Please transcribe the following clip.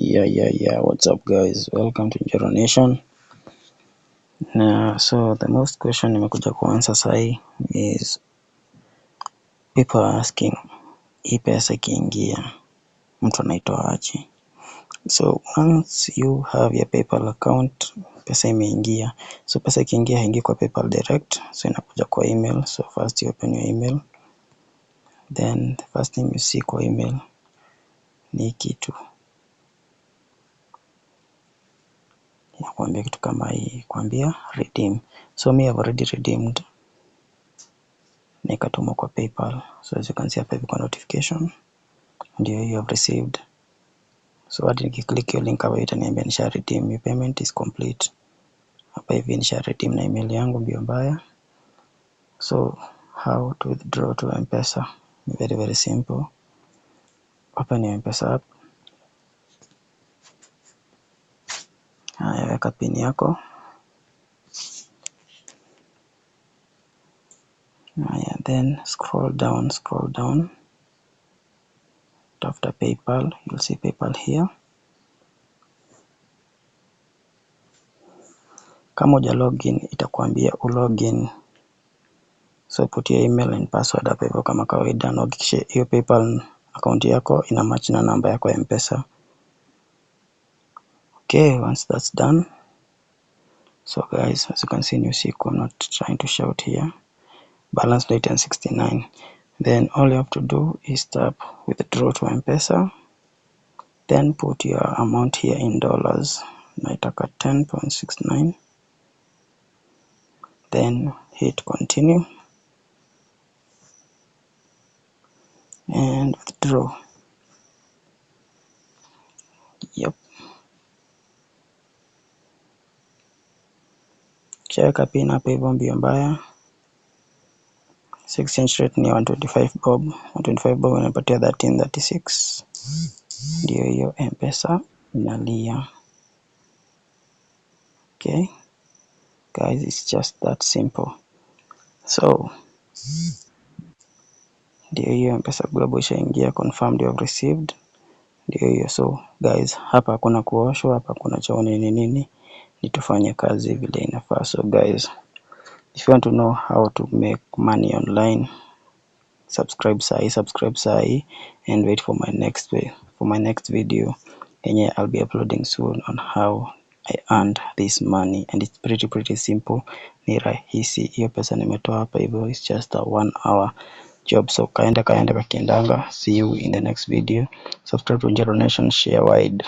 Yeah. What's up, guys? Welcome to Njero Nation. So the most question nimekuja kuanza sahi is people are asking, hii pesa ikiingia mtu anaitoa aje? So once you have your PayPal account, pesa imeingia. So pesa ikiingia haingii kwa PayPal direct, so inakuja kwa email. So first you open your email, then the first thing you see kwa email ni kitu inakuambia kitu kama hii, kuambia redeem. So me have already redeemed, nikatuma kwa PayPal. So as you can see hapa hivi kwa notification, ndio you have received. So hadi nikiklik hiyo link hapa itaniambia nisha redeem, your payment is complete. Hapa hivi nisha redeem na email yangu mbio mbaya. So how to withdraw to M-Pesa? Very simple. Open your M-Pesa app. Haya, weka pin yako. Haya, then scroll down. Tafuta PayPal, you'll see PayPal here. Kama uja login itakwambia ulogin. So put your email and password hapa hivyo kama kawaida, na hakikisha hiyo PayPal account yako ina match na namba yako ya M-Pesa. Okay, once that's done. So guys, as you can see in your sequel, I'm not trying to shout here. Balance date and 69. Then all you have to do is tap withdraw to M-Pesa. Then put your amount here in dollars. Naitaka 10.69. Then hit continue and withdraw. Yep. Cheka pin hapa hivyo mbio mbaya. Exchange rate ni 125 bob. 125 bob inapatia 1336. Ndio hiyo M-Pesa inalia. Okay. Guys, it's just that simple. So ndio hiyo M-Pesa Global ishaingia, confirmed you have received. Ndio hiyo. So guys, hapa hakuna kuoshwa, hapa kuna chao nini, ni tufanye kazi vile inafaa. So guys, if you want to know how to make money online, subscribe sahi and wait for my next video yenye I'll be uploading soon on how I earned this money, and it's pretty simple. Ni rahisi. Hiyo pesa nimetoa hapa hivyo, it's just a 1 hour job. So kaenda kakiendanga. See you in the next video. Subscribe to Njero Nation, share wide.